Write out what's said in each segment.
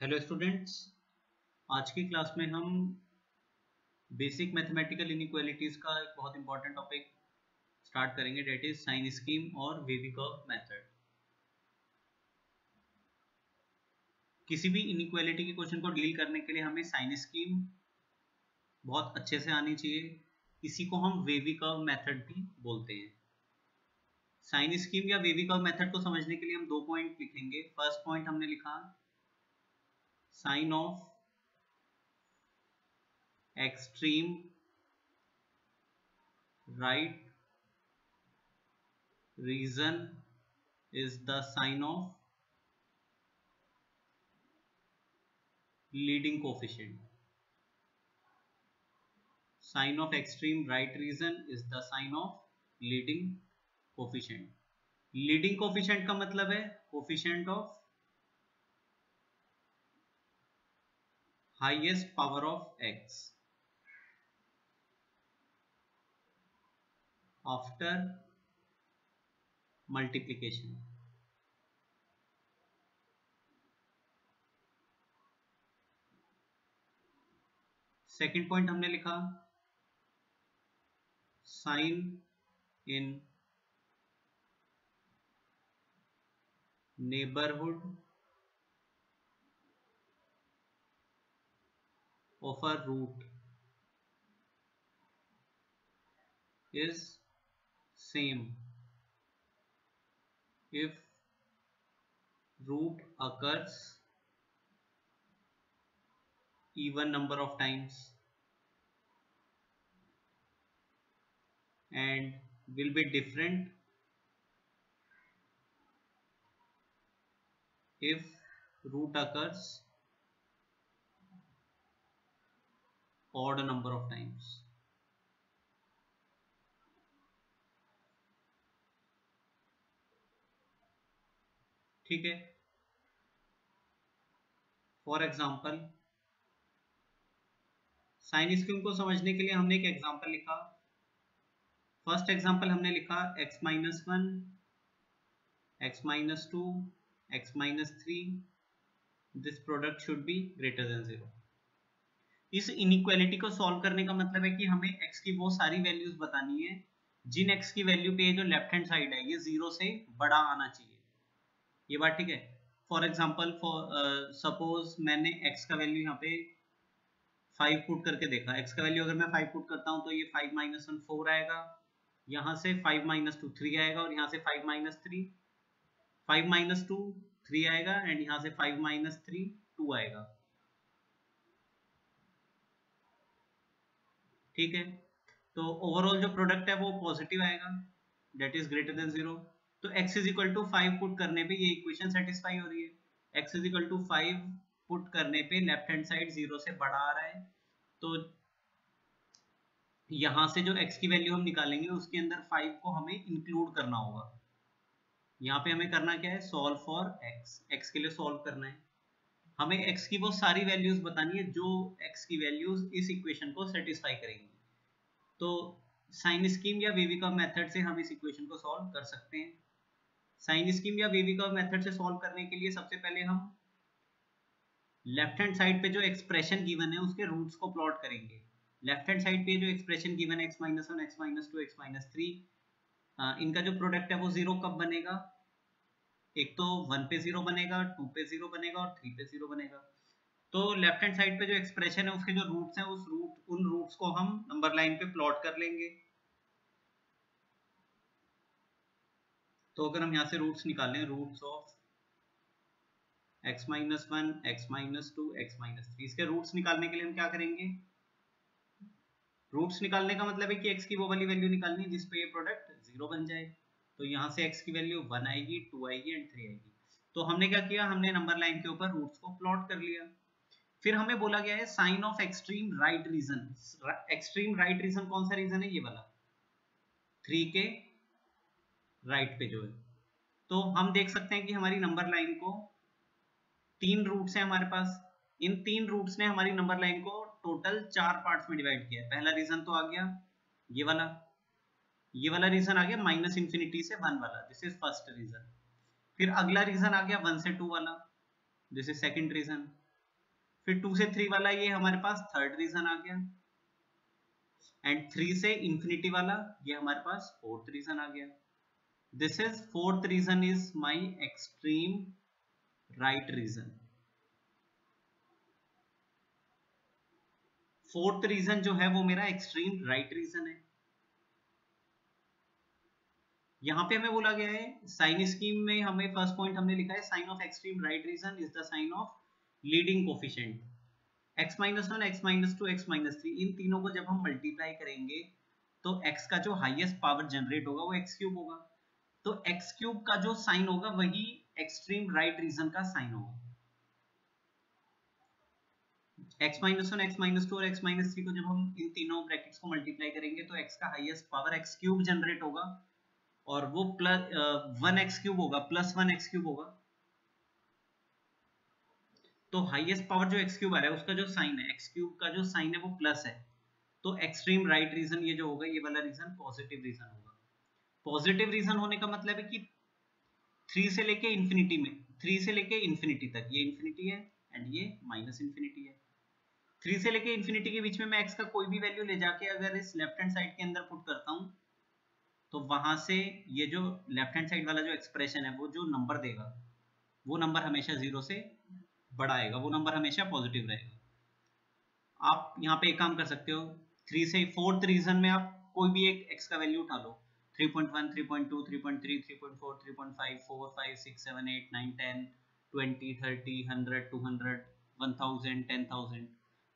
Hello students, आज की class में हम बेसिक मैथमेटिकल इनइक्वालिटीज का एक बहुत इंपॉर्टेंट टॉपिक स्टार्ट करेंगे, डेट इज साइन स्कीम और वेवी कर्व मेथड। किसी भी इनइक्वालिटी के क्वेश्चन को डील करने के लिए हमें साइन स्कीम बहुत अच्छे से आनी चाहिए। इसी को हम वेवी कर्व मेथड भी बोलते हैं। साइन स्कीम या वेवी कर्व मेथड को समझने के लिए हम दो पॉइंट लिखेंगे। फर्स्ट पॉइंट हमने लिखा sign of extreme right region is the sign of leading coefficient. Sign of extreme right region is the sign of leading coefficient. Leading coefficient का मतलब है coefficient of highest power of x after multiplication. Second point हमने लिखा sign in neighbourhood of a root is same if root occurs even number of times and will be different if root occurs odd number of times. ठीक है, for example sign scheme को समझने के लिए हमने एक एग्जाम्पल लिखा। First example हमने लिखा x minus one, x minus two, x minus three, this product should be greater than zero. इस इनइक्वालिटी को सॉल्व करने का मतलब है कि हमें x की वो सारी वैल्यूज बतानी है जिन x की वैल्यू पे जो लेफ्ट हैंड साइड है ये जीरो से बड़ा आना चाहिए। ये बात ठीक है। फॉर एग्जाम्पल सपोज मैंने x का वैल्यू यहाँ पे 5 पुट करके देखा। x का वैल्यू अगर मैं 5 पुट करता हूँ तो ये 5 माइनस वन 4 आएगा, यहाँ से 5 माइनस टू 3 आएगा और यहाँ से 5 माइनस थ्री 5 माइनस टू 3 आएगा एंड यहाँ से 5 माइनस थ्री 2 आएगा। ठीक है, तो ओवरऑल जो प्रोडक्ट है वो पॉजिटिव आएगा, that is greater than zero. तो x is equal to 5 put करने पे ये इक्वेशन सेटिस्फाई हो रही है। x is equal to 5 put करने पे लेफ्ट हैंड साइड जीरो से बड़ा आ रहा है, तो यहां से जो x की वैल्यू हम निकालेंगे उसके अंदर 5 को हमें इंक्लूड करना होगा। यहाँ पे हमें करना क्या है, सॉल्व फॉर x के लिए सॉल्व करना है। हमें x की वो सारी वैल्यूज बतानी है जो x की वैल्यूज इस इक्वेशन को सेटिस्फाई करेंगी। तो साइन स्कीम या वेवी कर्व मेथड से हम इस इक्वेशन को सॉल्व कर सकते हैं। साइन स्कीम या वेवी कर्व मेथड से सॉल्व करने के लिए सबसे पहले हम लेफ्ट हैंड साइड पे जो एक्सप्रेशन गिवन है उसके रूट्स को प्लॉट करेंगे। लेफ्ट हैंड साइड पे जो एक्सप्रेशन गिवन है x minus one, x minus two, x minus three, इनका जो प्रोडक्ट है वो जीरो कब बनेगा, एक तो 1 पे जीरो बनेगा, 2 पे जीरो बनेगा और 3 पे जीरो बनेगा। तो लेफ्ट हैंड साइड पे जो एक्सप्रेशन है उसके जो रूट्स हैं उन रूट्स को हम नंबर लाइन पे प्लॉट कर लेंगे। तो अगर हम यहाँ से रूट्स निकालें, roots of x minus one, x minus two, x minus three, इसके रूट्स निकालने के लिए हम क्या करेंगे, रूट्स निकालने का मतलब है कि x की वो वाली वैल्यू निकालनी है जिसपे ये प्रोडक्ट जीरो बन जाए। तो यहाँ से x की वैल्यू 1 आएगी, 2 आएगी एंड 3 आएगी। तो हमने क्या किया, हमने नंबर लाइन के ऊपर रूट्स को प्लॉट कर लिया। फिर हमें बोला गया है sign of extreme right region. Extreme right region कौन सा रीजन है, ये वाला 3 के राइट पे जो है। तो हम देख सकते हैं कि हमारी नंबर लाइन को 3 रूट्स हैं हमारे पास। इन 3 रूट्स ने हमारी नंबर लाइन को टोटल 4 पार्ट्स में डिवाइड किया है। पहला रीजन तो आ गया ये वाला रीजन आ गया माइनस इंफिनिटी से 1 वाला, दिस इज फर्स्ट रीजन। फिर अगला रीजन आ गया 1 से 2 वाला, दिस इज सेकंड रीजन। फिर 2 से 3 वाला ये हमारे पास थर्ड रीजन आ गया, एंड 3 से इंफिनिटी वाला ये हमारे पास फोर्थ रीजन आ गया। This is fourth region is my extreme right region. Fourth region जो है वो मेरा एक्सट्रीम राइट रीजन है। यहां पे हमें बोला गया है साइन स्कीम में, हमें फर्स्ट पॉइंट हमने लिखा है sign of extreme right region is the sign of leading coefficient. x-1, x-2, x-3 इन तीनों को जब हम मल्टीप्लाई करेंगे तो x का जो हाईएस्ट पावर जनरेट होगा वो x क्यूब होगा। तो x क्यूब का जो साइन होगा वही एक्सट्रीम राइट रीजन का साइन होगा। x-1, x-2 और x-3 को जब हम इन तीनों ब्रैकेट्स को मल्टीप्लाई करेंगे तो x का highest power x cube generate होगा, और वो प्लस 1x क्यूब होगा, प्लस 1x क्यूब होगा। तो हाईएस्ट पावर जो x क्यूब आ रहा है उसका जो साइन है, x क्यूब का जो साइन है वो प्लस है, तो एक्सट्रीम राइट रीजन ये जो होगा, ये वाला रीजन पॉजिटिव रीजन होगा। पॉजिटिव रीजन होने का मतलब है कि 3 से लेके इंफिनिटी में, 3 से लेके इंफिनिटी तक, ये इंफिनिटी है एंड ये माइनस इंफिनिटी है। 3 से लेके इंफिनिटी के बीच में मैं x का कोई भी वैल्यू ले जाके अगर इस लेफ्ट हैंड साइड के अंदर पुट करता हूं तो वहां से ये जो लेफ्ट हैंड साइड वाला जो एक्सप्रेशन है वो जो नंबर देगा वो नंबर हमेशा 0 से बड़ा आएगा, वो नंबर हमेशा पॉजिटिव रहेगा। आप यहाँ पे एक काम कर सकते हो, 3 से फोर्थ रीजन में आप कोई भी एक x का वैल्यू उठा लो, 3.1, 3.2, 3.3, 3.4, 3.5, 4, 5, 6, 7, 8, 9, 10, 20, 30, 100, 200, 1000, 10,000,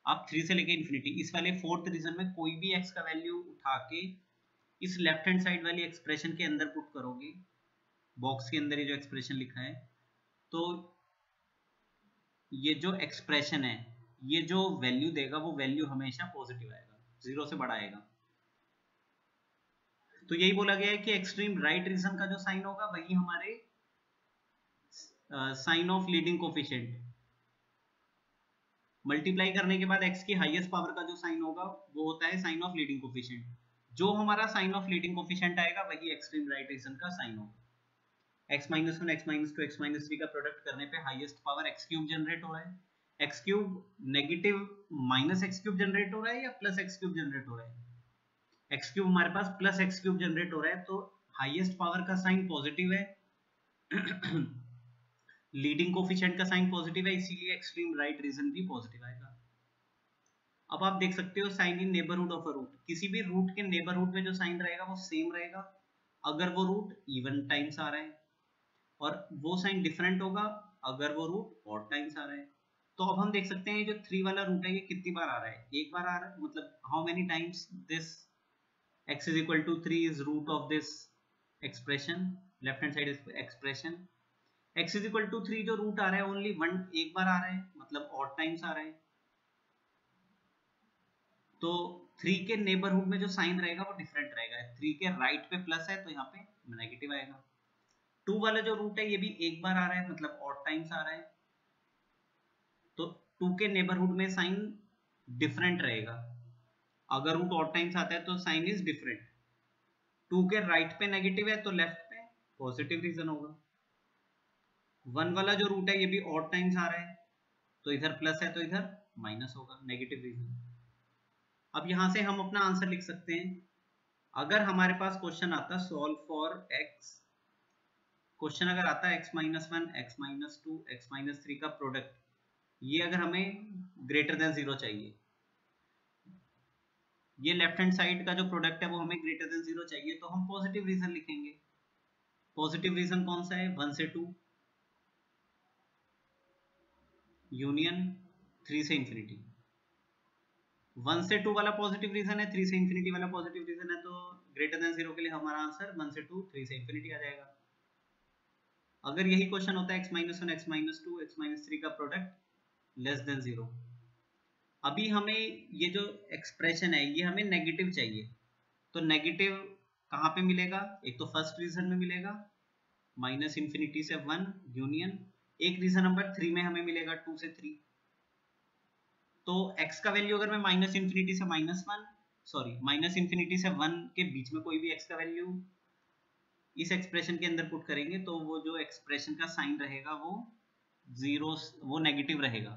आप 3 से लेके इंफिनिटी इस वाले फोर्थ रीजन में कोई भी x का वैल्यू उठा के इस लेफ्ट हैंड साइड वाली एक्सप्रेशन के अंदर पुट करोगे, बॉक्स के अंदर ये जो एक्सप्रेशन लिखा है, तो ये जो एक्सप्रेशन है, ये जो वैल्यू देगा वो वैल्यू हमेशा पॉजिटिव आएगा, 0 से बड़ा आएगा। तो यही बोला गया है कि एक्सट्रीम राइट रीजन का जो साइन होगा वही हमारे sign of leading coefficient, multiply करने के बाद x की हाईएस्ट पावर का जो साइन होगा वो होता है साइन ऑफ लीडिंग कोफिशिएंट। जो हमारा साइन ऑफ लीडिंग कोफिशिएंट आएगा वही एक्सट्रीम राइट रीजन का साइन होगा। x-1, x-2, x-3 का प्रोडक्ट करने पे highest power x cube generate हो रहा है, x cube negative minus x cube generate हो रहा है या प्लस x क्यूब जनरेट हो रहा है, x क्यूब हमारे पास प्लस x क्यूब जनरेट हो रहा है, तो हाईएस्ट पावर का साइन पॉजिटिव है, लीडिंग कोफिशिएंट का साइन पॉजिटिव है, इसीलिए एक्सट्रीम राइट रीजन भी पॉजिटिव आएगा। अब आप देख सकते हो sign in neighbourhood of a root, किसी भी रूट के नेबरहुड में जो साइन रहेगा वो सेम रहेगा अगर वो रूट इवन टाइम्स आ रहा है, और वो साइन डिफरेंट होगा अगर वो रूट ऑड टाइम्स आ रहा है। तो अब हम देख सकते हैं जो 3 वाला रूट है ये कितनी बार आ रहा है, एक बार आ रहा है, मतलब how many times this x is equal to 3 is root of this expression, left hand side expression, x is equal to 3 जो रूट आ रहा है ओनली वन, एक बार आ रहा है, मतलब ऑड टाइम्स आ रहा है, तो 3 के नेबरहुड में जो साइन रहेगा वो डिफरेंट रहेगा, 3 के राइट पे प्लस है तो यहाँ पे नेगेटिव आएगा। 2 वाला जो रूट है ये भी एक बार आ रहा है, मतलब ऑड टाइम्स आ रहा है, तो 2 के नेबरहुड में साइन डिफरेंट रहेगा, अगर रूट ऑड टाइम्स आता है तो साइन इज डिफरेंट। 2 के राइट पे नेगेटिव है तो लेफ्ट पे पॉजिटिव रीजन होगा। 1 वाला जो रूट है ये भी ऑड टाइम्स आ रहा है, तो इधर प्लस है तो इधर माइनस होगा, नेगेटिव रीजन। अब यहां से हम अपना आंसर लिख सकते हैं, अगर हमारे पास क्वेश्चन आता सॉल्व फॉर x, क्वेश्चन अगर आता है x-1, x-2, x-3 का प्रोडक्ट, ये अगर हमें ग्रेटर देन 0 चाहिए, ये लेफ्ट हैंड साइड का जो प्रोडक्ट है वो हमें ग्रेटर देन 0 चाहिए, तो हम पॉजिटिव रीजन लिखेंगे। पॉजिटिव रीजन कौन सा है, 1 से 2 यूनियन 3 से इंफिनिटी। 1 से 2 वाला पॉजिटिव रीजन है, 3 से इंफिनिटी वाला पॉजिटिव रीजन है, तो ग्रेटर देन 0 के लिए हमारा आंसर 1 से 2, 3 से इंफिनिटी आ जाएगा। अगर यही क्वेश्चन होता है x-1, x-2, x-3 का प्रोडक्ट लेस देन 0, अभी हमें ये जो एक्सप्रेशन है ये हमें नेगेटिव चाहिए, तो नेगेटिव कहाँ पे मिलेगा, एक तो फर्स्ट रीजन में मिलेगा माइनस इंफिनिटी से 1 यूनियन, एक रीजन नंबर 3 में हमें मिलेगा 2 से 3। तो x का वैल्यू अगर मैं माइनस इंफिनिटी से माइनस इंफिनिटी से 1 के बीच में कोई भी x का वैल्यू इस एक्सप्रेशन के अंदर पुट करेंगे तो वो जो एक्सप्रेशन का साइन रहेगा वो जीरो, वो नेगेटिव रहेगा,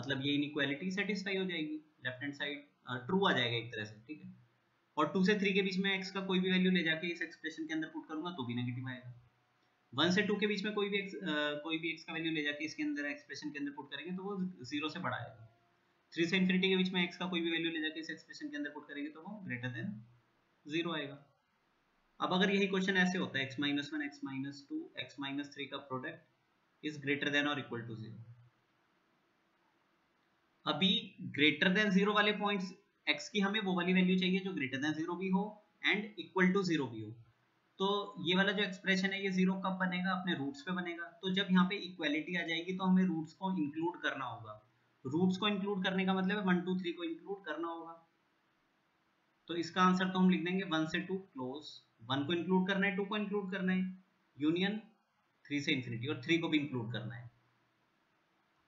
मतलब ये इनइक्वालिटी सेटिस्फाई हो जाएगी, लेफ्ट हैंड साइड ट्रू आ जाएगा एक तरह से, ठीक है। और 2 से 3 के बीच में x का कोई भी वैल्यू ले जाके इस एक्सप्रेशन के अंदर पुट करूंगा तो भी नेगेटिव आएगा। 1 से 2 के बीच में कोई भी x का वैल्यू ले जाके इसके अंदर एक्सप्रेशन के अंदर पुट करेंगे तो वो 0 से बड़ा आएगा। 3 से इंफिनिटी के बीच में x का कोई भी वैल्यू ले जाके इस एक्सप्रेशन के अंदर पुट करेंगे तो वो ग्रेटर देन 0 आएगा। अब अगर यही क्वेश्चन ऐसे होता है x - 1 x - 2 x - 3 का प्रोडक्ट इज ग्रेटर देन और इक्वल टू 0, अभी ग्रेटर देन 0 वाले पॉइंट्स x की हमें वो वाली वैल्यू चाहिए जो ग्रेटर देन 0 भी हो एंड इक्वल टू 0 भी हो। तो ये वाला जो एक्सप्रेशन है ये 0 कब बनेगा, अपने रूट्स पे बनेगा। तो जब यहाँ पे इक्वालिटी आ जाएगी तो हमें रूट्स को इंक्लूड करना होगा। रूट्स को इंक्लूड करने का मतलब है 1 2 3 को इंक्लूड करना होगा। तो इसका आंसर तो हम लिख देंगे 1 से 2 क्लोज, 1 को इंक्लूड करना है, 2 को इंक्लूड करना है, यूनियन 3 से इंफिनिटी और 3 को भी इंक्लूड करना है।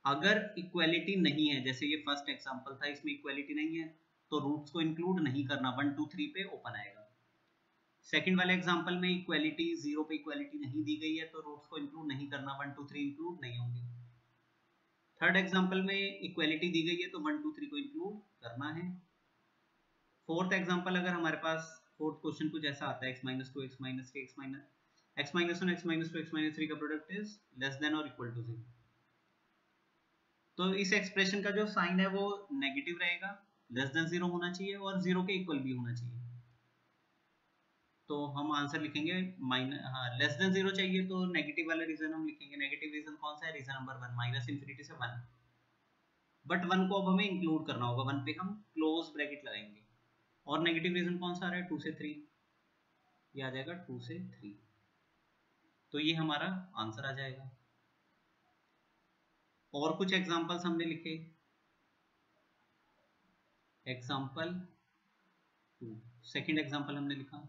अगर इक्वालिटी नहीं है, जैसे ये फर्स्ट एग्जांपल था इसमें इक्वालिटी नहीं है तो रूट्स को इंक्लूड नहीं करना, 1 2 3 पे ओपन आएगा। सेकंड वाले एग्जांपल में इक्वालिटी 0 पे इक्वालिटी नहीं दी गई है तो रूट्स को इंक्लूड नहीं करना, 1 2 3 इंक्लूड नहीं होंगे। थर्ड एग्जांपल में इक्वालिटी दी गई है तो 1 2 3 को इंक्लूड करना है। फोर्थ एग्जांपल अगर हमारे पास फोर्थ क्वेश्चन कुछ ऐसा आता है x - 2 x - 3 x - 1 x - 2 x - 3 का प्रोडक्ट इज लेस देन और इक्वल टू 0, तो इस एक्सप्रेशन का जो साइन है वो नेगेटिव रहेगा, लेस देन 0 होना चाहिए और 0 के इक्वल भी होना चाहिए। तो हम आंसर लिखेंगे लेस देन 0 चाहिए तो नेगेटिव वाला रीजन हम लिखेंगे। नेगेटिव रीजन कौन सा है, रीजन नंबर 1 माइनस इंफिनिटी से 1, बट 1 को अब हमें इंक्लूड करना होगा, 1 पे हम क्लोज ब्रैकेट लगाएंगे। और नेगेटिव रीजन कौन सा आ रहा है, 2 से 3, ये आ जाएगा 2 से 3, तो ये हमारा आंसर आ जाएगा। और कुछ एग्जांपल्स हमने लिखे, एग्जांपल 2, सेकंड एग्जांपल हमने लिखा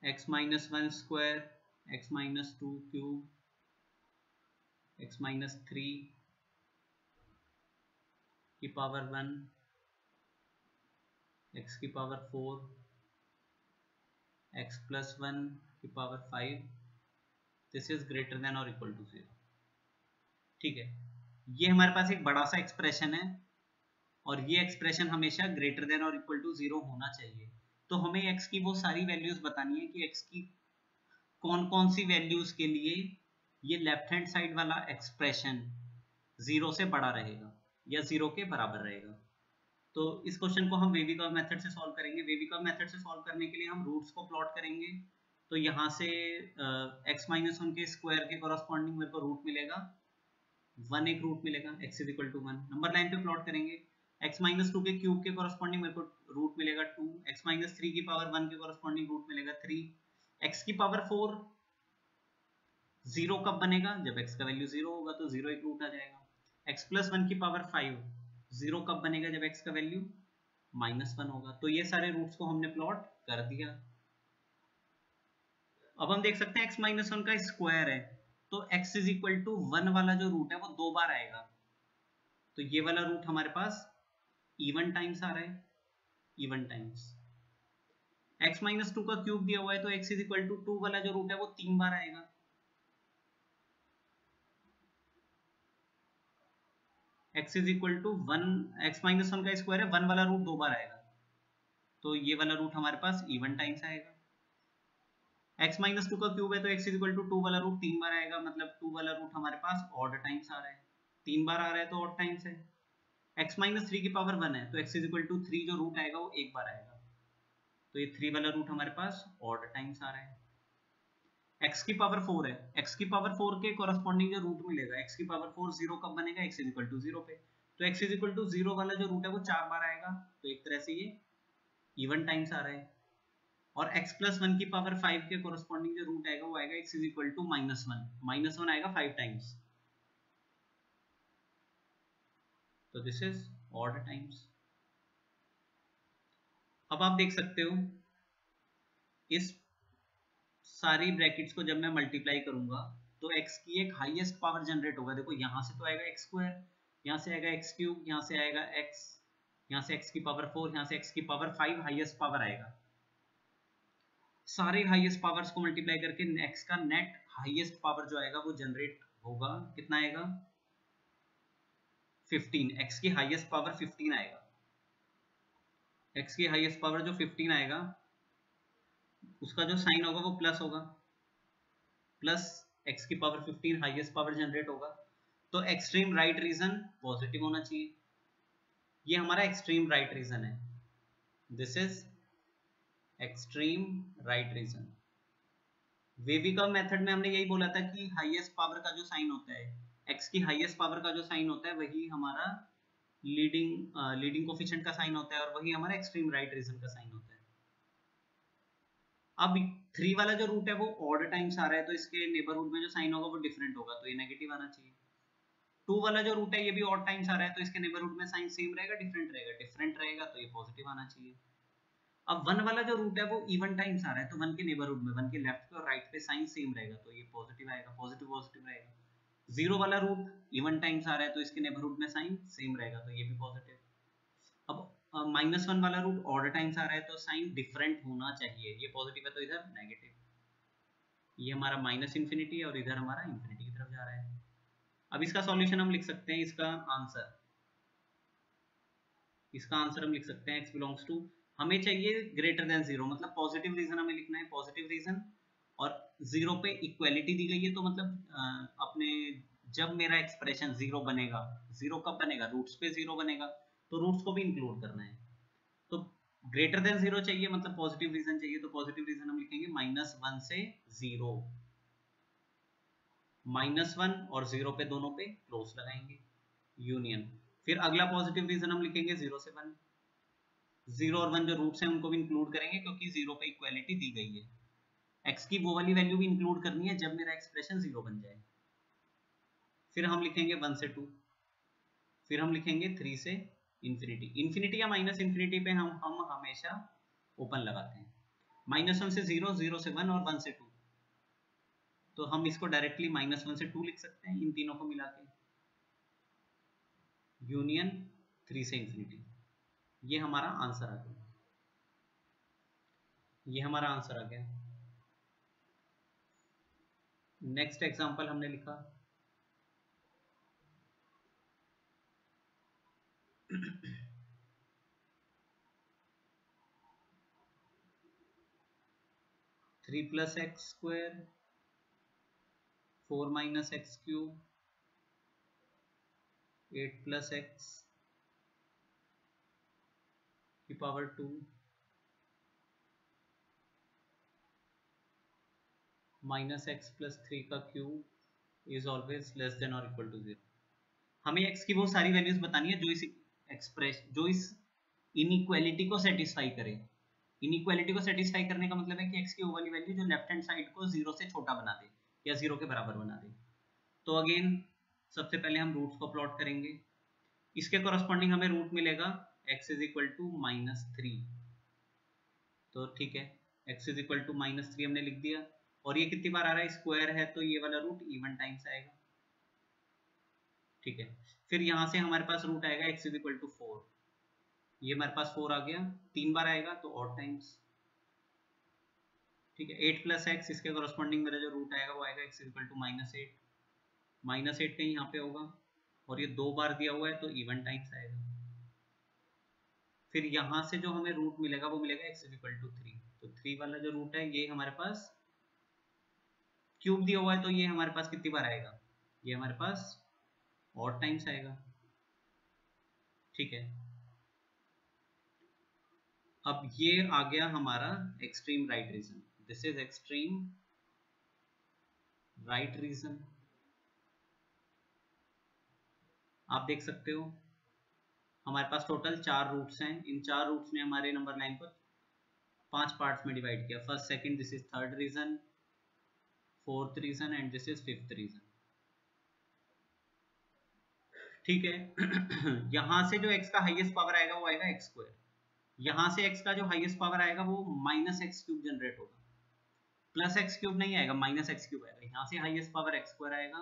x - 1 square x - 2 cube x - 3 की पावर 1 x की पावर 4 x + 1 की power 5, this is greater than और इक्वल टू 0। ठीक है, ये हमारे पास एक बड़ा सा एक्सप्रेशन है और ये एक्सप्रेशन हमेशा ग्रेटर देन और इक्वल टू 0 होना चाहिए। तो हमें x की वो सारी वैल्यूज बतानी है कि x की कौन कौन सी वैल्यूज के लिए ये लेफ्ट हैंड साइड वाला एक्सप्रेशन 0 से बड़ा रहेगा या 0 के बराबर रहेगा। तो इस क्वेश्चन को हम वेविकर्व मेथड से सॉल्व करेंगे। वेविकर्व मेथड से सॉल्व करने के लिए हम रूट्स को प्लॉट करेंगे। तो यहाँ से x - 1 के स्क्वायर के कॉरस्पॉन्डिंग मेरे को रूट मिलेगा 1, एक रूट मिलेगा x = 1। नंबर लाइन पे प्लॉट करेंगे, x - 2 के क्यूब के कॉरस्पॉन्डिंग मेरे को रूट मिलेगा 2, x - 3 की पावर 1 के कॉरस्पॉन्डिंग रूट मिलेगा 3, x की पावर 4 0 कब बनेगा, जब x का वैल्यू 0 होगा तो 0 एक रूट आ जाएगा। x + 1 की पावर 5 0 कब बनेगा, जब x का वैल्यू -1 होगा। तो ये सारे रूट्स को हमने प्लॉट कर दिया। अब हम देख सकते हैं x - 1 का स्क्वायर है तो x = 1 वाला जो रूट है वो 2 बार आएगा। तो ये वाला रूट हमारे पास इवन टाइम्स आ रहा है, इवन टाइम्स। x - 2 का क्यूब दिया हुआ है तो x = 2 वाला जो रूट है वो 3 बार आएगा। x = 1, x - 1 का स्क्वायर है, 1 वाला रूट 2 बार आएगा तो ये वाला रूट हमारे पास इवन टाइम्स आएगा। x - 2 का क्यूब है तो x = 2 वाला रूट 3 बार आएगा, मतलब 2 वाला रूट हमारे पास ऑड टाइम्स आ रहा है, 3 बार आ रहा है तो ऑड टाइम्स है। x - 3 की पावर 1 है तो x = 3 जो रूट आएगा वो एक बार आएगा, तो ये 3 वाला रूट हमारे पास ऑड टाइम्स आ रहा है। x की पावर 4 है, x की पावर 4 के कॉरस्पॉन्डिंग जो रूट मिलेगा, x की पावर 4 0 कब बनेगा, x = 0 पे, तो x = 0 वाला जो रूट है वो 4 बार आएगा, तो एक तरह से ये इवन टाइम्स आ रहा है। और x + 1 की पावर 5 के कॉरस्पॉन्डिंग जो रूट आएगा वो आएगा x = -1 आएगा 5 टाइम्स, तो दिस इज ऑड टाइम्स। अब आप देख सकते हो इस सारी ब्रैकेट्स को जब मैं मल्टीप्लाई करूंगा तो x की एक हाईएस्ट पावर जनरेट होगा। देखो यहाँ से तो आएगा x², यहाँ से आएगा x³, यहाँ से आएगा x, यहाँ से x की पावर 4, यहाँ से x की पावर 5 हाईएस्ट पावर आएगा। सारे हाईएस्ट पावर्स को मल्टीप्लाई करके x का नेट हाईएस्ट पावर जो आएगा वो जनरेट होगा। कितना आएगा? 15। x की हाईएस्ट पावर 15 आएगा। x की हाईएस्ट पावर जो 15 आएगा उसका जो साइन होगा वो प्लस होगा, प्लस x की पावर 15 हाईएस्ट पावर जनरेट होगा। तो एक्सट्रीम राइट रीजन पॉजिटिव होना चाहिए। ये हमारा एक्सट्रीम राइट रीजन है। This is extreme right region. Wave curve method में हमने यही बोला था कि हाईएस्ट पावर का जो साइन होता है, x की हाईएस्ट पावर का जो साइन होता है वही हमारा लीडिंग कोफिशिएंट का साइन होता है और वही हमारा एक्सट्रीम राइट रीजन का साइन होता है। अब 3 वाला जो रूट है वो ऑड टाइम्स आ रहा है, तो इसके नेबरहुड में जो साइन होगा वो डिफरेंट होगा, तो ये नेगेटिव आना चाहिए। 2 वाला जो रूट है ये भी ऑड टाइम्स आ रहा है, तो इसके नेबरहुड में साइन सेम रहेगा डिफरेंट रहेगा? डिफरेंट रहेगा, तो ये पॉजिटिव आना चाहिए। अब 1 वाला जो रूट है वो इवन टाइम्स आ रहा है, तो 1 के नेबरहुड में 1 के लेफ्ट पे और राइट पे साइन सेम रहेगा, तो ये पॉजिटिव आएगा, पॉजिटिव पॉजिटिव रहेगा। 0 वाला रूट इवन टाइम्स आ रहा है, तो इसके नेबरहुड में साइन सेम रहेगा, तो ये भी पॉजिटिव। अब -1 वाला रूट ऑड टाइम्स आ रहा है, तो साइन डिफरेंट होना चाहिए, ये पॉजिटिव है तो इधर नेगेटिव। ये हमारा -इंफिनिटी और इधर हमारा इंफिनिटी की तरफ जा रहा है। अब इसका सॉल्यूशन हम लिख सकते हैं, इसका आंसर हम लिख सकते हैं x बिलोंग्स टू, हमें चाहिए ग्रेटर देन 0, मतलब पॉजिटिव रीजन हमें लिखना है, पॉजिटिव रीजन, और 0 पे इक्वालिटी दी गई है, तो मतलब अपने जब मेरा एक्सप्रेशन 0 बनेगा, 0 कब बनेगा? रूट्स पे 0 बनेगा, तो रूट्स को भी इंक्लूड करना है। तो ग्रेटर देन 0 चाहिए, मतलब पॉजिटिव रीजन चाहिए, तो पॉजिटिव रीजन हम लिखेंगे -1 से 0, -1 और 0 पे दोनों पे क्लोज लगाएंगे, यूनियन। फिर अगला पॉजिटिव रीजन हम लिखेंगे 0 से 1, 0 और 1 जो रूट्स हैं उनको भी इंक्लूड करेंगे क्योंकि 0 पे इक्वालिटी दी गई है। x की वो वाली वैल्यू भी इंक्लूड करनी है जब मेरा एक्सप्रेशन 0 बन जाए। फिर हम लिखेंगे 1 से 2, फिर हम लिखेंगे 3 से इंफिनिटी। इंफिनिटी या माइनस इंफिनिटी पे हम हमेशा ओपन लगाते हैं। -1 से 0, 0 से 1 और 1 से 2, तो हम इसको डायरेक्टली -1 से 2 लिख सकते हैं इन तीनों को मिला के, यूनियन 3 से इंफिनिटी। ये हमारा आंसर आ गया, ये हमारा आंसर आ गया। नेक्स्ट एग्जांपल हमने लिखा 3 + x², 4 - x³ 8 + x की पावर 2 -x + 3 का cube is always less than और इक्वल टू 0। हमें x की वो सारी वैल्यूज बतानी है जो इस इनइक्वालिटी को सेटिस्फाई करे। इनइक्वालिटी को सेटिस्फाई करने का मतलब है कि x की वो वाली वैल्यू जो लेफ्ट हैंड साइड को 0 से छोटा बना दे या 0 के बराबर बना दे। तो अगेन सबसे पहले हम रूट्स को प्लॉट करेंगे, इसके कॉरस्पॉन्डिंग हमें रूट मिलेगा x = -3, तो ठीक है, x = -3 हमने लिख दिया, और ये कितनी बार आ रहा है? स्क्वायर है तो ये वाला रूट इवन टाइम्स आएगा, ठीक है। फिर यहां से हमारे पास रूट आएगा x = 4, ये हमारे पास 4 आ गया, 3 बार आएगा तो ऑड टाइम्स, ठीक है। 8 + x, इसके कॉरस्पॉन्डिंग मेरा जो रूट आएगा वो आएगा x = -8, -8 कहीं यहाँ पे होगा, और ये 2 बार दिया हुआ है तो इवन टाइम्स आएगा। फिर यहाँ से जो हमें रूट मिलेगा वो मिलेगा x = 3, तो 3 वाला जो रूट है ये हमारे पास क्यूब दिया हुआ है, तो ये हमारे पास कितनी बार आएगा? ये हमारे पास ऑड टाइम्स आएगा, ठीक है। अब ये आ गया हमारा extreme right region, this is extreme right region. आप देख सकते हो हमारे पास टोटल 4 रूट्स हैं, इन 4 रूट्स ने हमारे नंबर लाइन को 5 पार्ट्स में डिवाइड किया, first second, this is third region, fourth region and this is fifth region, ठीक है। यहां से जो x का हाईएस्ट पावर आएगा वो आएगा x², यहां से x का जो हाईएस्ट पावर आएगा वो -x³ जनरेट होगा, +x³ नहीं आएगा, -x³ आएगा। यहाँ से हाईएस्ट पावर x² आएगा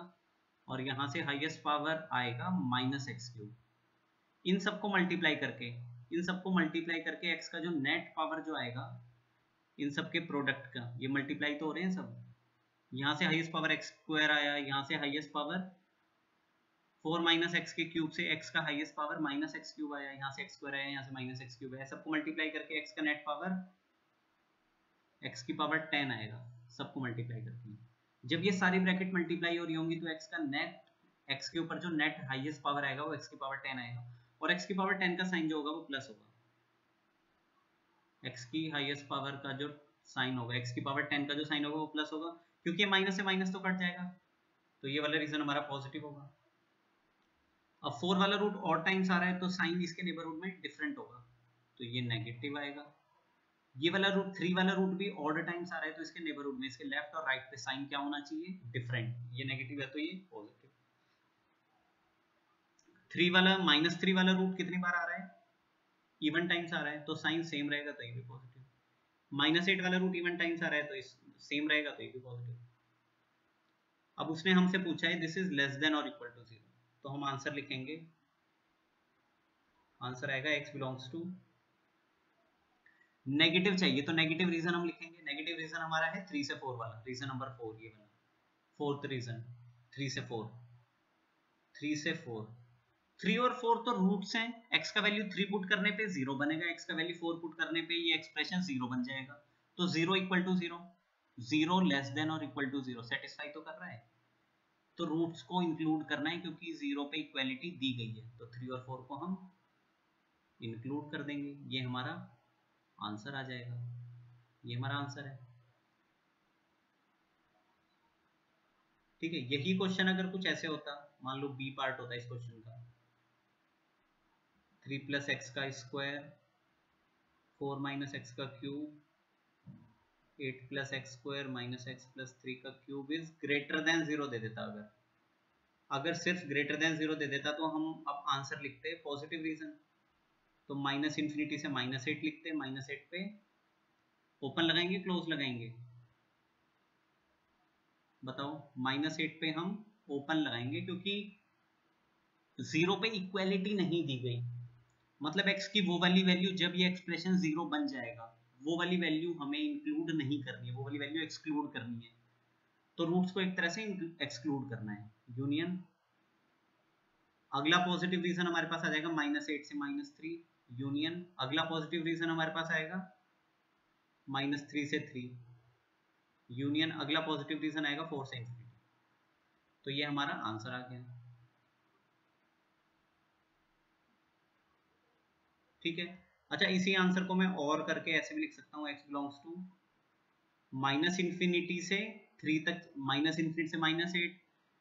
और यहाँ से हाईएस्ट पावर आएगा -x³। इन सबको मल्टीप्लाई करके x का जो नेट पावर जो आएगा इन सब के प्रोडक्ट का, ये मल्टीप्लाई तो हो रहे हैं सब। यहाँ से हाईएस्ट पावर एक्स स्क्वायर आया, यहाँ से हाईएस्ट पावर 4 माइनस एक्स के क्यूब से एक्स का highest power minus x cube आया, यहाँ से एक्स स्क्वायर आया, यहाँ से माइनस एक्स क्यूब आया, सबको मल्टीप्लाई करके एक्स का नेट पावर एक्स की पावर 10 आएगा, सबको मल्टीप्लाई करके। जब ये सारी ब्रैकेट मल्टीप्लाई हो रही होंगी तो एक्स का नेट, एक्स के ऊपर जो नेट हाईएस्ट पावर आएगा वो एक्स की पावर 10 आएगा, और एक्स की पावर 10 का साइन जो होगा वो प्लस होगा। एक्स की हाईएस्ट पावर का जो साइन होगा, एक्स की पावर 10 का जो साइन होगा वो प्लस होगा, क्योंकि माइनस से माइनस तो कट जाएगा, तो ये वाला रीजन हमारा पॉजिटिव होगा। अब 4 वाला रूट और टाइम्स आ रहा है तो साइन इसके नेबरहुड में डिफरेंट होगा, तो ये नेगेटिव आएगा। ये वाला रूट 3 वाला रूट भी ऑड टाइम्स आ रहा है तो इसके नेबरहुड में, इसके लेफ्ट और राइट पे साइन क्या होना चाहिए, डिफरेंट। ये नेगेटिव है तो ये पॉजिटिव। 3 वाला -3 वाला रूट कितनी बार आ रहा है, इवन टाइम्स आ रहा है तो साइन सेम रहेगा तो ये भी पॉजिटिव। -8 वाला रूट इवन टाइम्स आ रहा है तो सेम रहेगा तो ये भी पॉजिटिव। अब उसने हमसे पूछा है दिस इज लेस देन और इक्वल टू 0, तो हम आंसर लिखेंगे, आंसर आएगा x बिलोंग्स टू नेगेटिव चाहिए तो नेगेटिव रीजन हम लिखेंगे। नेगेटिव रीजन हमारा है 3 से 4 वाला, रीजन नंबर 4 ये वाला, फोर्थ रीजन 3 से 4, 3 से 4, 3 और 4 तो रूट्स हैं, x का वैल्यू 3 पुट करने पे 0 बनेगा, x का वैल्यू 4 पुट करने पे ये एक्सप्रेशन 0 बन जाएगा, तो 0 इक्वल टू 0, 0 लेस देन और इक्वल टू 0 सेटिस्फाई तो कर रहा है, तो रूट्स को इंक्लूड करना है क्योंकि 0 पे इक्वालिटी दी गई है, तो 3 और 4 को हम इंक्लूड कर देंगे, ये हमारा आंसर आ जाएगा, ये हमारा आंसर है। ठीक है, यही क्वेश्चन अगर कुछ ऐसे होता, मान लो बी पार्ट होता है इस क्वेश्चन का, 3 प्लस एक्स का स्क्वायर 4 माइनस एक्स का cube 8 plus x square minus x plus 3 का क्यूब इज ग्रेटर देन 0 दे देता, अगर सिर्फ ग्रेटर देन 0 दे देता तो हम अब आंसर लिखते पॉजिटिव रीजन, तो माइनस इन्फिनिटी से -8 लिखते, -8 पे ओपन लगाएंगे क्लोज लगाएंगे, बताओ, -8 पे हम ओपन लगाएंगे क्योंकि 0 पे इक्वालिटी नहीं दी गई, मतलब x की वो वाली वैल्यू जब ये एक्सप्रेशन 0 बन जाएगा वो वाली वैल्यू हमें इंक्लूड नहीं करनी है, वो वाली वैल्यू एक्सक्लूड करनी है, तो रूट्स को एक तरह से एक्सक्लूड करना है। यूनियन, अगला पॉजिटिव रीजन हमारे पास आ जाएगा -8 से -3, यूनियन अगला पॉजिटिव रीजन हमारे पास आएगा -3 से 3, यूनियन अगला पॉजिटिव रीजन आएगा 4 से इंफिनिटी, तो ये हमारा आंसर आ गया। ठीक है, अच्छा इसी आंसर को मैं और करके ऐसे भी लिख सकता हूँ, x belongs to minus infinity से 3 तक, माइनस इन्फिनिटी से -8,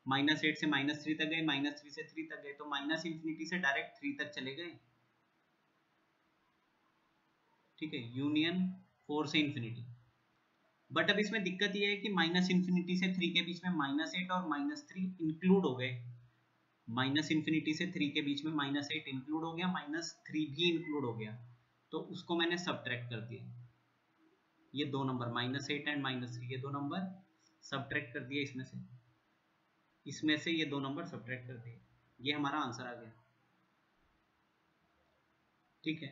-8 से -3 तक गए, -3 से 3 तक गए, तो माइनस इन्फिनिटी से डायरेक्ट 3 तक चले गए। ठीक है, यूनियन 4 से इंफिनिटी, बट अब इसमें दिक्कत ये है कि माइनस इन्फिनिटी से 3 के बीच में -8 और -3 इंक्लूड हो गए, माइनस इन्फिनिटी से 3 के बीच में -8 इंक्लूड हो गया, -3 भी इंक्लूड हो गया, तो उसको मैंने सबट्रैक्ट कर दिया, ये दो नंबर -8 एंड -3 ये दो नंबर सबट्रैक्ट कर दिए, इसमें से ये दो नंबर सबट्रैक्ट कर दिए, ये हमारा आंसर आ गया। ठीक है,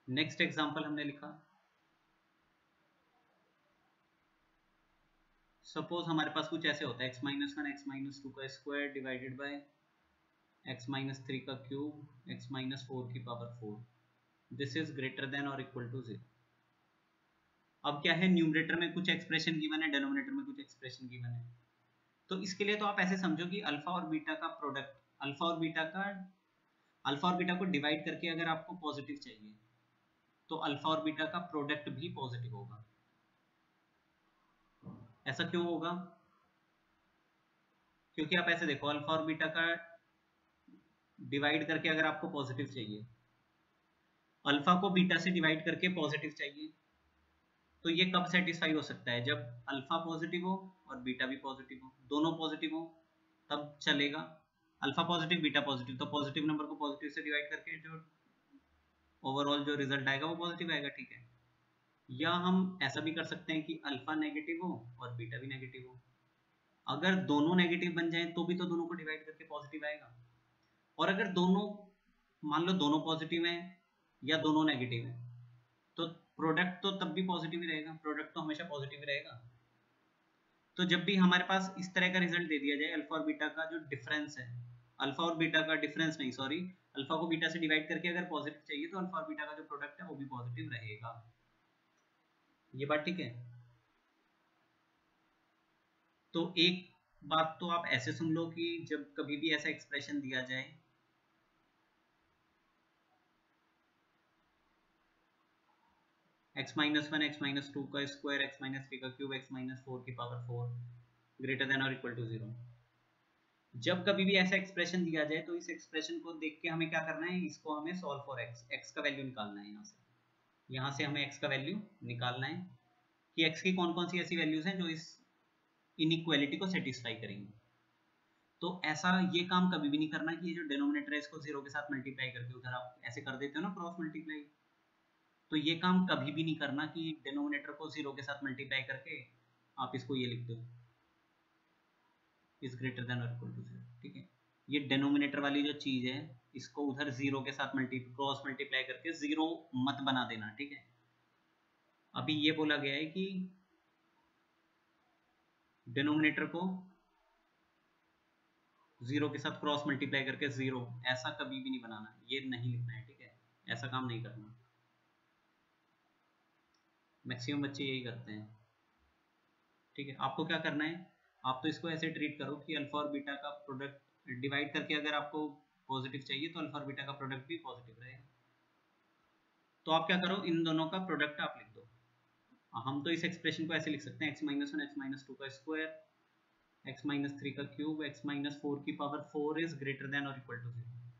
नेक्स्ट एग्जांपल हमने लिखा, सपोज हमारे पास कुछ ऐसे होता है x-1 x-2 का स्क्वायर डिवाइडेड बाय x-3 का क्यूब x-4 की power 4, this is greater than और इक्वल टू 0। अब क्या है, न्यूमरेटर में कुछ एक्सप्रेशन गिवन है, डिनोमिनेटर में कुछ एक्सप्रेशन गिवन है, तो इसके लिए तो आप ऐसे समझो कि अल्फा और बीटा का प्रोडक्ट, अल्फा और बीटा को डिवाइड करके अगर आपको पॉजिटिव चाहिए तो अल्फा और बीटा का प्रोडक्ट भी पॉजिटिव होगा। ऐसा क्यों होगा, क्योंकि आप ऐसे देखो, अल्फा और बीटा का डिवाइड करके अगर आपको पॉजिटिव चाहिए, अल्फा को बीटा से डिवाइड करके पॉजिटिव चाहिए, तो ये कब सेटिस्फाई हो सकता है, जब अल्फा पॉजिटिव हो और बीटा भी पॉजिटिव हो, दोनों पॉजिटिव हो तब चलेगा, अल्फा पॉजिटिव बीटा पॉजिटिव, तो पॉजिटिव नंबर को पॉजिटिव से डिवाइड करके जो ओवरऑल जो रिजल्ट आएगा वो पॉजिटिव आएगा। ठीक है, या हम ऐसा भी कर सकते हैं कि अल्फा नेगेटिव हो और बीटा भी नेगेटिव हो, अगर दोनों नेगेटिव बन जाए तो भी तो दोनों को डिवाइड करके पॉजिटिव आएगा, और अगर दोनों, मान लो दोनों पॉजिटिव हैं या दोनों नेगेटिव हैं, तो प्रोडक्ट तो तब भी पॉजिटिव ही रहेगा, प्रोडक्ट तो हमेशा पॉजिटिव रहेगा। तो जब भी हमारे पास इस तरह का रिजल्ट दे दिया जाए, अल्फा और बीटा का जो डिफरेंस है, अल्फा और बीटा का डिफरेंस नहीं, सॉरी, अल्फा को बीटा से डिवाइड करके अगर पॉजिटिव चाहिए तो अल्फा और बीटा का जो प्रोडक्ट है वो भी पॉजिटिव रहेगा। ये बात ठीक है। तो एक बात तो आप ऐसे सुन लो कि जब कभी भी ऐसा एक्सप्रेशन दिया जाए, x minus one x minus two का स्क्वायर एक्स माइनस थ्री का क्यूब एक्स माइनस फोर की पावर फोर ग्रेटर देन और इक्वल टू जीरो, जब कभी भी ऐसा एक्सप्रेशन दिया जाए तो इस एक्सप्रेशन को देख के हमें क्या करना है, इसको हमें सॉल्व फॉर एक्स का वैल्यू निकालना है। यहाँ से हमें एक्स का वैल्यू निकालना है कि एक्स की कौन कौन सी ऐसी वैल्यूज हैं जो इस इनइक्वालिटी को सेटिस्फाई करेंगी। तो ऐसा ये काम कभी भी नहीं करना कि ये जो डिनोमिनेटर है इसको जीरो के साथ मल्टीप्लाई करके, उधर आप ऐसे कर देते हो ना क्रॉस मल्टीप्लाई, तो ये काम कभी भी नहीं करना कि डिनोमिनेटर को जीरो के साथ मल्टीप्लाई करके आप इसको ये लिख दो इज ग्रेटर देन और इक्वल टू जीरो। ठीक है, ये डिनोमिनेटर वाली जो चीज है इसको उधर जीरो के साथ क्रॉस मल्टीप्लाई करके जीरो मत बना देना। ठीक है, अभी ये बोला गया है कि डिनोमिनेटर को जीरो के साथ क्रॉस मल्टीप्लाई करके जीरो, ऐसा कभी भी नहीं बनाना, ये नहीं लिखना है। ठीक है, ऐसा काम नहीं करना, मैक्सिमम बच्चे यही करते हैं। ठीक है, आपको क्या करना है, आप तो इसको ऐसे ट्रीट करो कि अल्फा और बीटा का प्रोडक्ट डिवाइड करके अगर आपको पॉजिटिव चाहिए तो अल्फा और बीटा का प्रोडक्ट भी पॉजिटिव रहेगा। तो आप क्या करो, इन दोनों का प्रोडक्ट आप लिख दो। हम तो इस एक्सप्रेशन को ऐसे लिख सकते हैं, x minus one x minus two का स्क्वायर एक्स माइनस थ्री का क्यूब एक्स माइनस फोर की power four is greater than और इक्वल टू जीरो।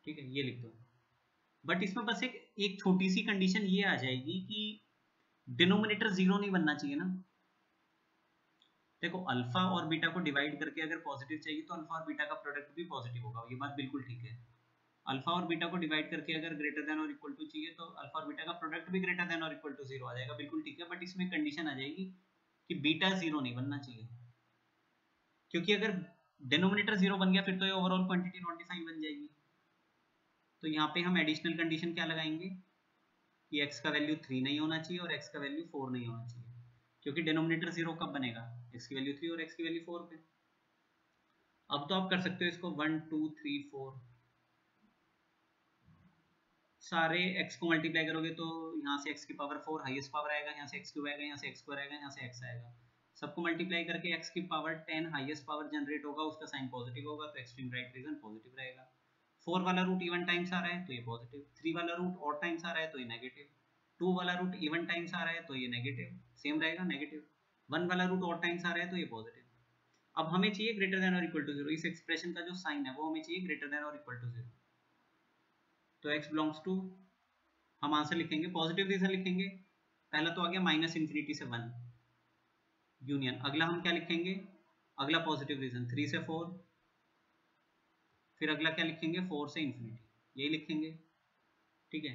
ठीक है, ये लिख दो। बट इसमें बस एक छोटी सी कंडीशन ये आ जाएगी कि डिनोमिनेटर जीरो नहीं बनना चाहिए ना। देखो, अल्फा और बीटा को डिवाइड करके अगर पॉजिटिव चाहिए तो अल्फा और बीटा का प्रोडक्ट भी पॉजिटिव होगा, ये बात बिल्कुल ठीक है। अल्फा और बीटा को डिवाइड करके अगर ग्रेटर देन और इक्वल टू चाहिए तो अल्फा और बीटा का प्रोडक्ट भी ग्रेटर देन और इक्वल टू जीरो आ जाएगा, बिल्कुल ठीक है। बट इसमें कंडीशन आ जाएगी कि बीटा जीरो नहीं बनना चाहिए, क्योंकि अगर डिनोमिनेटर जीरो बन गया फिर तो ये ओवरऑल क्वांटिटी नॉट डिफाइंड बन जाएगी। तो यहाँ पे हम एडिशनल कंडीशन क्या लगाएंगे कि x का वैल्यू 3 नहीं होना चाहिए और x का वैल्यू 4 नहीं होना चाहिए, क्योंकि डिनोमिनेटर जीरो कब बनेगा, x की वैल्यू 3 और x की वैल्यू 4 पे। अब तो आप कर सकते हो इसको 1 2 3 4 सारे x को मल्टीप्लाई करोगे तो यहाँ से x की पावर 4 हाईएस्ट पावर आएगा, यहाँ से x क्यूब आएगा, यहाँ से x स्क्वायर आएगा, यहाँ से x आएगा, सबको मल्टीप्लाई करके x की पावर 10 हाईएस्ट पावर जनरेट होगा, उसका साइन पॉजिटिव होगा, तो एक्सट्रीम राइट रीजन पॉजिटिव रहेगा। 4 वाला रूट इवन टाइम्स आ रहा है तो ये पॉजिटिव, 3 वाला रूट ऑड टाइम्स आ रहा है तो ये नेगेटिव, 2 वाला रूट इवन टाइम्स आ रहा है तो ये नेगेटिव सेम रहेगा नेगेटिव, 1 वाला रूट ऑड टाइम्स आ रहा है तो ये पॉजिटिव। अब हमें चाहिए ग्रेटर देन और इक्वल टू जीरो, इस एक्सप्रेशन का जो साइन है वो हमें चाहिए ग्रेटर देन और इक्वल टू जीरो। तो x बिलोंग्स टू, हम आंसर लिखेंगे पॉजिटिव रीजन लिखेंगे, पहला तो आ गया माइनस इंफिनिटी से 1 यूनियन, अगला हम क्या लिखेंगे, अगला पॉजिटिव रीजन 3 से 4, फिर अगला क्या लिखेंगे 4 से इंफिनिटी, यही लिखेंगे। ठीक है,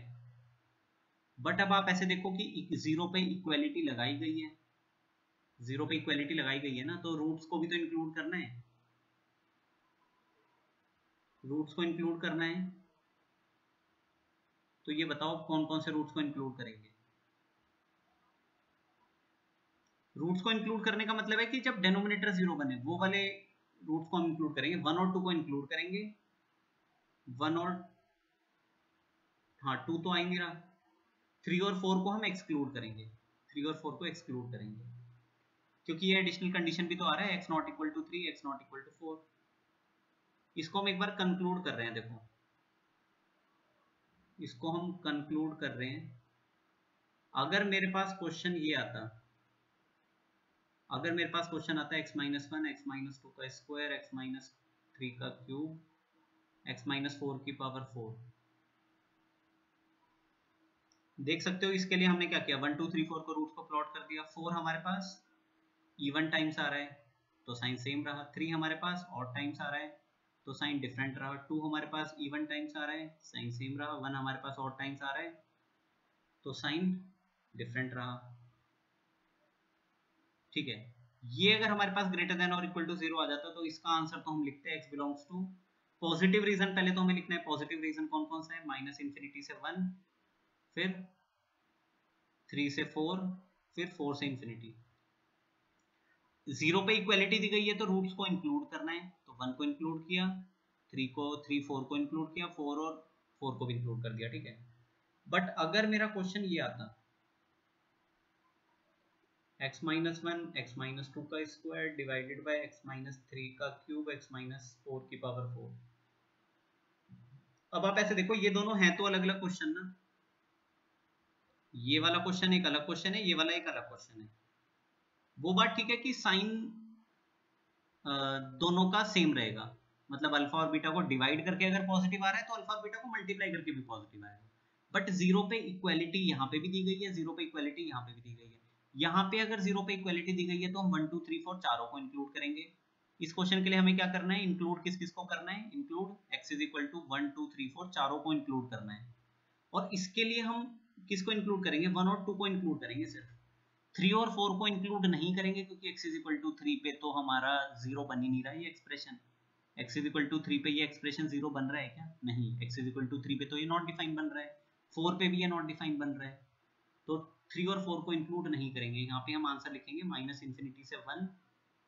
बट अब आप ऐसे देखो कि जीरो पे इक्वालिटी लगाई गई है, जीरो पे इक्वालिटी लगाई गई है ना, तो रूट्स को भी तो इंक्लूड करना है, रूट्स को इंक्लूड करना है। तो ये बताओ कौन कौन से रूट्स को इंक्लूड करेंगे। रूट्स को इंक्लूड करने का मतलब है कि जब डिनोमिनेटर जीरो बने वो वाले रूट्स को हम इंक्लूड करेंगे, 1 और 2 को इंक्लूड करेंगे, 1 और हाँ 2 तो आ ही नहीं रहा, 3 और 4 को हम एक्सक्लूड करेंगे, 3 और 4 को एक्सक्लूड करेंगे, क्योंकि ये एडिशनल कंडीशन भी तो आ रहा है x not equal to 3 x not equal to 4। इसको हम एक बार कंक्लूड कर रहे हैं, देखो इसको हम कंक्लूड कर रहे हैं। अगर मेरे पास क्वेश्चन ये आता, अगर मेरे पास क्वेश्चन आता है x minus one x minus two का स्क्वायर एक्स माइनस थ्री का क्यूब एक्स माइनस फोर की पावर 4, देख सकते हो इसके लिए हमने क्या किया, 1 2 3 4 को रूट्स को प्लॉट कर दिया। 4 हमारे पास इवन टाइम्स आ रहा है तो साइन सेम रहा, 3 हमारे पास ऑड टाइम्स आ रहा है तो साइन डिफरेंट रहा, 2 हमारे पास इवन टाइम्स आ रहा है साइन सेम रहा, 1 हमारे पास ऑड टाइम्स आ रहा है तो साइन डिफरेंट रहा। ठीक है, ये अगर हमारे पास ग्रेटर देन और इक्वल टू जीरो आ जाता तो इसका आंसर तो हम लिखते हैं x belongs to positive region, पहले तो हमें लिखना है पॉजिटिव रीजन कौन कौन सा है, माइनस इंफिनिटी से 1, फिर 3 से 4, फिर 4 से इंफिनिटी। 0 पे इक्वालिटी दी गई है तो रूट्स को इंक्लूड करना है, तो 1 को इंक्लूड किया, 4 को इंक्लूड किया, 4 और 4 को भी इंक्लूड कर दिया, ठीक है। बट अगर मेरा क्वेश्चन ये आता x माइनस 1 x माइनस 2 का square divided by x minus 3 का क्यूब x माइनस 4 की पावर 4। अब आप ऐसे देखो, ये दोनों हैं तो अलग अलग क्वेश्चन ना, ये वाला क्वेश्चन एक अलग क्वेश्चन है, ये वाला एक अलग क्वेश्चन है। वो बात ठीक है कि साइन दोनों का सेम रहेगा, मतलब अल्फा और बीटा को डिवाइड करके अगर पॉजिटिव आ रहा है तो अल्फा और बीटा को मल्टीप्लाई करके भी पॉजिटिव आएगा। बट जीरो पे इक्वालिटी यहाँ पे भी दी गई है, जीरो पे इक्वालिटी यहाँ पे भी दी गई है। यहाँ पे अगर जीरो पे इक्वालिटी दी गई है तो हम 1 2 3 4 चारों को इंक्लूड करेंगे। इस क्वेश्चन के लिए हमें क्या करना है, इंक्लूड किस किस को करना है, include x is equal to 1 2 3 4 चारों को इंक्लूड करना है। और इसके लिए हम किसको इंक्लूड करेंगे, 1 और 2 को इंक्लूड करेंगे, सिर्फ 3 और 4 को इंक्लूड नहीं करेंगे, क्योंकि x इज इक्वल टू 3 पे तो हमारा जीरो बन ही नहीं रहा है। ये expression x is equal to 3 पे ये एक्सप्रेशन जीरो बन रहा है क्या, नहीं। x इज इक्वल टू 3 पे तो ये नॉट डिफाइन बन रहा है, 4 पे भी ये नॉट डिफाइन बन रहा है, तो 3 और 4 को इंक्लूड नहीं करेंगे। यहाँ पे हम आंसर लिखेंगे माइनस इंफिनिटी से 1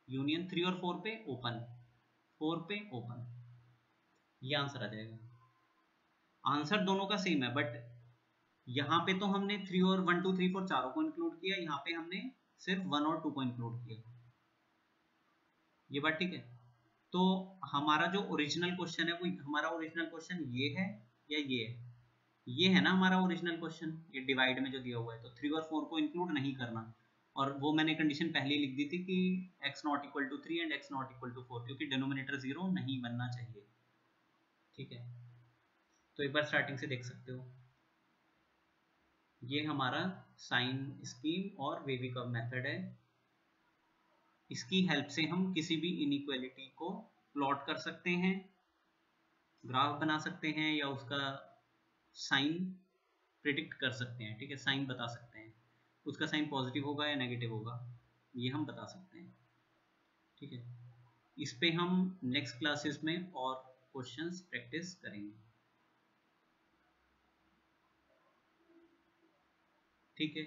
यूनियन 3 और 4 पे ओपन, 4 पे ओपन, ये आंसर आ जाएगा। आंसर दोनों का सेम है, बट यहाँ पे तो हमने 3 और 1 2 3 4 चारों को इंक्लूड किया, यहाँ पे हमने सिर्फ 1 और 2 को इंक्लूड किया, ये बात ठीक है। तो हमारा जो ओरिजिनल क्वेश्चन है वो, हमारा ओरिजिनल क्वेश्चन ये है या ये है ना हमारा ओरिजिनल क्वेश्चन, ये डिवाइड में जो दिया हुआ है, तो 3 और 4 को इंक्लूड नहीं करना। और वो मैंने कंडीशन पहले ही लिख दी थी कि x not equal to 3 and x not equal to 4, क्योंकि डिनोमिनेटर जीरो नहीं बनना चाहिए, ठीक है। तो एक बार स्टार्टिंग से देख सकते हो, ये हमारा साइन स्कीम और वेवी कर्व मेथड है। इसकी हेल्प से हम किसी भी इनइक्वालिटी को प्लॉट कर सकते हैं, ग्राफ बना सकते हैं, या उसका साइन प्रिडिक्ट कर सकते हैं, ठीक है, साइन बता सकते हैं, उसका साइन पॉजिटिव होगा या नेगेटिव होगा, ये हम बता सकते हैं, ठीक है। इस पे हम नेक्स्ट क्लासेस में और क्वेश्चंस प्रैक्टिस करेंगे, ठीक है।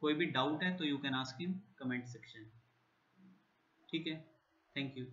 कोई भी डाउट है तो you can ask in comment section, ठीक है। Thank you.